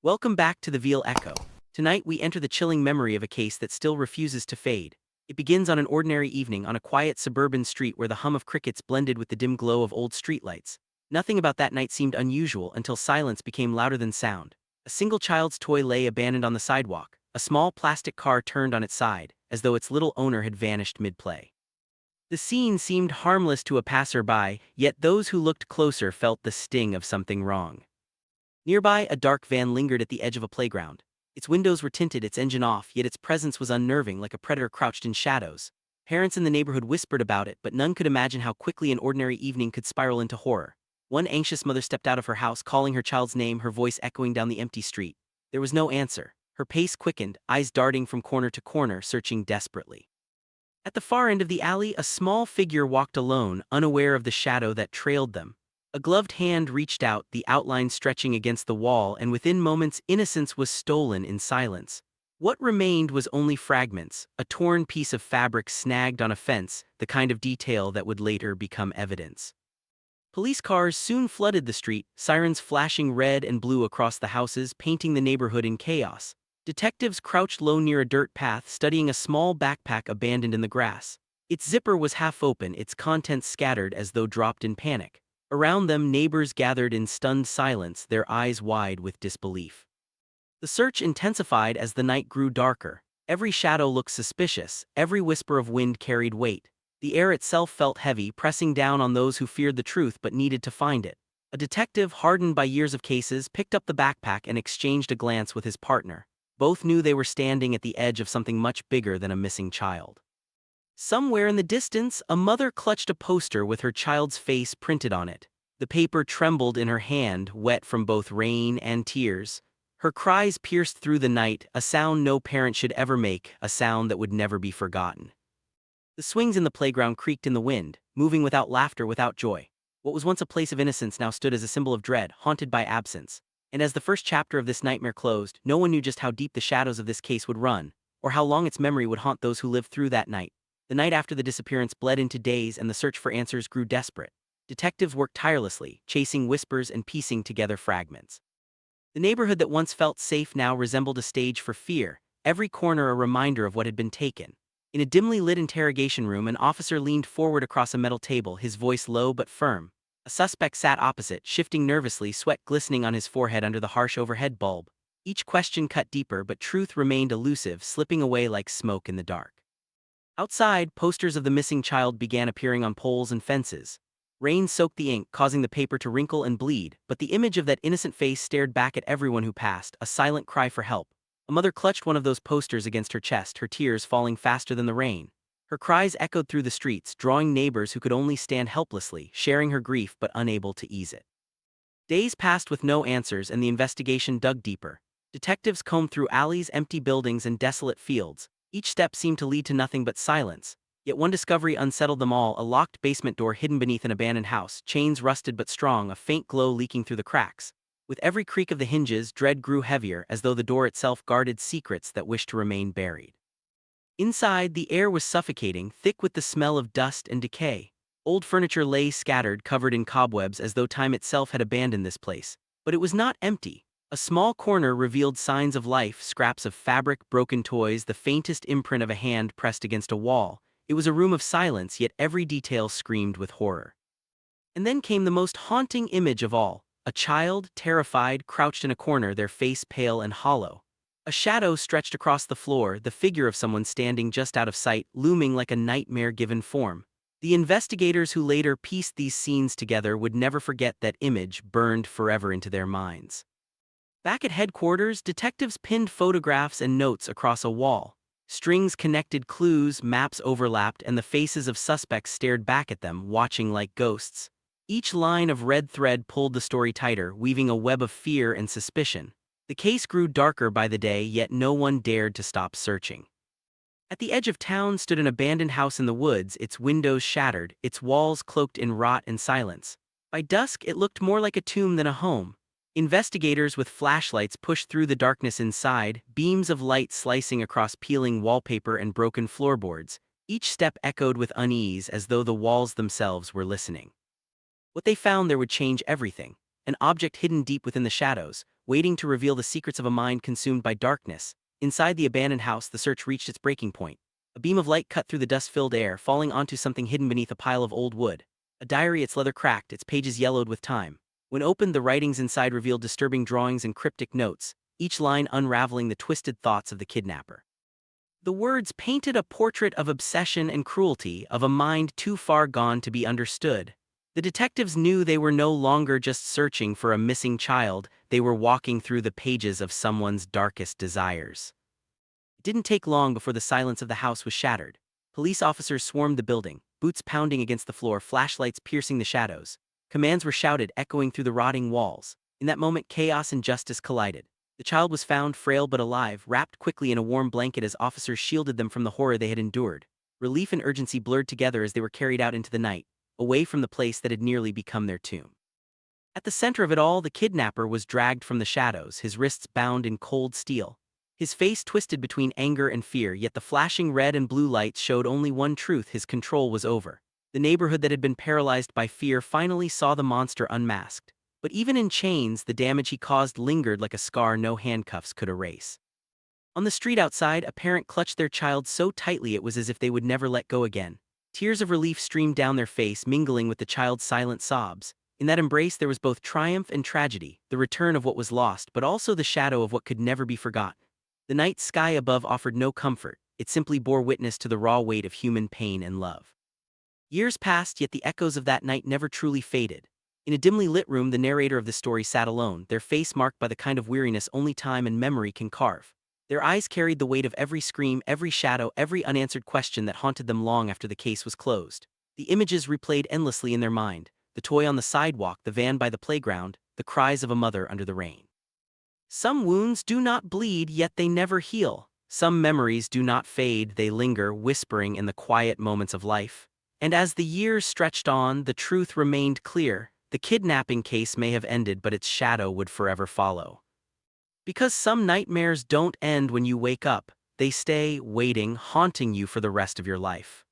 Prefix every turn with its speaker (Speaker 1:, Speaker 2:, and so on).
Speaker 1: Welcome back to the Veal Echo. Tonight we enter the chilling memory of a case that still refuses to fade. It begins on an ordinary evening on a quiet suburban street where the hum of crickets blended with the dim glow of old streetlights. Nothing about that night seemed unusual until silence became louder than sound. A single child's toy lay abandoned on the sidewalk. A small plastic car turned on its side, as though its little owner had vanished mid-play. The scene seemed harmless to a passerby, yet those who looked closer felt the sting of something wrong. Nearby, a dark van lingered at the edge of a playground. Its windows were tinted, its engine off, yet its presence was unnerving, like a predator crouched in shadows. Parents in the neighborhood whispered about it, but none could imagine how quickly an ordinary evening could spiral into horror. One anxious mother stepped out of her house, calling her child's name, her voice echoing down the empty street. There was no answer. Her pace quickened, eyes darting from corner to corner, searching desperately. At the far end of the alley, a small figure walked alone, unaware of the shadow that trailed them. A gloved hand reached out, the outline stretching against the wall, and within moments innocence was stolen in silence. What remained was only fragments, a torn piece of fabric snagged on a fence, the kind of detail that would later become evidence. Police cars soon flooded the street, sirens flashing red and blue across the houses, painting the neighborhood in chaos. Detectives crouched low near a dirt path, studying a small backpack abandoned in the grass. Its zipper was half open, its contents scattered as though dropped in panic. Around them, neighbors gathered in stunned silence, their eyes wide with disbelief. The search intensified as the night grew darker. Every shadow looked suspicious, every whisper of wind carried weight. The air itself felt heavy, pressing down on those who feared the truth but needed to find it. A detective, hardened by years of cases, picked up the backpack and exchanged a glance with his partner. Both knew they were standing at the edge of something much bigger than a missing child. Somewhere in the distance, a mother clutched a poster with her child's face printed on it. The paper trembled in her hand, wet from both rain and tears. Her cries pierced through the night, a sound no parent should ever make, a sound that would never be forgotten. The swings in the playground creaked in the wind, moving without laughter, without joy. What was once a place of innocence now stood as a symbol of dread, haunted by absence. And as the first chapter of this nightmare closed, no one knew just how deep the shadows of this case would run, or how long its memory would haunt those who lived through that night. The night after the disappearance bled into days, and the search for answers grew desperate. Detectives worked tirelessly, chasing whispers and piecing together fragments. The neighborhood that once felt safe now resembled a stage for fear, every corner a reminder of what had been taken. In a dimly lit interrogation room, an officer leaned forward across a metal table, his voice low but firm. A suspect sat opposite, shifting nervously, sweat glistening on his forehead under the harsh overhead bulb. Each question cut deeper, but truth remained elusive, slipping away like smoke in the dark. Outside, posters of the missing child began appearing on poles and fences. Rain soaked the ink, causing the paper to wrinkle and bleed, but the image of that innocent face stared back at everyone who passed, a silent cry for help. A mother clutched one of those posters against her chest, her tears falling faster than the rain. Her cries echoed through the streets, drawing neighbors who could only stand helplessly, sharing her grief but unable to ease it. Days passed with no answers, and the investigation dug deeper. Detectives combed through alleys, empty buildings, and desolate fields. Each step seemed to lead to nothing but silence. Yet one discovery unsettled them all: a locked basement door hidden beneath an abandoned house, chains rusted but strong, a faint glow leaking through the cracks. With every creak of the hinges, dread grew heavier, as though the door itself guarded secrets that wished to remain buried. Inside, the air was suffocating, thick with the smell of dust and decay. Old furniture lay scattered, covered in cobwebs, as though time itself had abandoned this place. But it was not empty. A small corner revealed signs of life: scraps of fabric, broken toys, the faintest imprint of a hand pressed against a wall. It was a room of silence, yet every detail screamed with horror. And then came the most haunting image of all: a child, terrified, crouched in a corner, their face pale and hollow. A shadow stretched across the floor, the figure of someone standing just out of sight, looming like a nightmare-given form. The investigators who later pieced these scenes together would never forget that image, burned forever into their minds. Back at headquarters, detectives pinned photographs and notes across a wall. Strings connected clues, maps overlapped, and the faces of suspects stared back at them, watching like ghosts. Each line of red thread pulled the story tighter, weaving a web of fear and suspicion. The case grew darker by the day, yet no one dared to stop searching. At the edge of town stood an abandoned house in the woods, its windows shattered, its walls cloaked in rot and silence. By dusk, it looked more like a tomb than a home. Investigators with flashlights pushed through the darkness inside, beams of light slicing across peeling wallpaper and broken floorboards. Each step echoed with unease, as though the walls themselves were listening. What they found there would change everything. An object hidden deep within the shadows, waiting to reveal the secrets of a mind consumed by darkness. Inside the abandoned house, the search reached its breaking point. A beam of light cut through the dust-filled air, falling onto something hidden beneath a pile of old wood. A diary, its leather cracked, its pages yellowed with time. When opened, the writings inside revealed disturbing drawings and cryptic notes, each line unraveling the twisted thoughts of the kidnapper. The words painted a portrait of obsession and cruelty, of a mind too far gone to be understood. The detectives knew they were no longer just searching for a missing child, they were walking through the pages of someone's darkest desires. It didn't take long before the silence of the house was shattered. Police officers swarmed the building, boots pounding against the floor, flashlights piercing the shadows. Commands were shouted, echoing through the rotting walls. In that moment, chaos and justice collided. The child was found, frail but alive, wrapped quickly in a warm blanket as officers shielded them from the horror they had endured. Relief and urgency blurred together as they were carried out into the night, away from the place that had nearly become their tomb. At the center of it all, the kidnapper was dragged from the shadows, his wrists bound in cold steel. His face twisted between anger and fear, yet the flashing red and blue lights showed only one truth: his control was over. The neighborhood that had been paralyzed by fear finally saw the monster unmasked. But even in chains, the damage he caused lingered like a scar no handcuffs could erase. On the street outside, a parent clutched their child so tightly it was as if they would never let go again. Tears of relief streamed down their face, mingling with the child's silent sobs. In that embrace there was both triumph and tragedy, the return of what was lost, but also the shadow of what could never be forgotten. The night sky above offered no comfort, it simply bore witness to the raw weight of human pain and love. Years passed, yet the echoes of that night never truly faded. In a dimly lit room, the narrator of the story sat alone, their face marked by the kind of weariness only time and memory can carve. Their eyes carried the weight of every scream, every shadow, every unanswered question that haunted them long after the case was closed. The images replayed endlessly in their mind: the toy on the sidewalk, the van by the playground, the cries of a mother under the rain. Some wounds do not bleed, yet they never heal. Some memories do not fade, they linger, whispering in the quiet moments of life. And as the years stretched on, the truth remained clear: the kidnapping case may have ended, but its shadow would forever follow. Because some nightmares don't end when you wake up, they stay, waiting, haunting you for the rest of your life.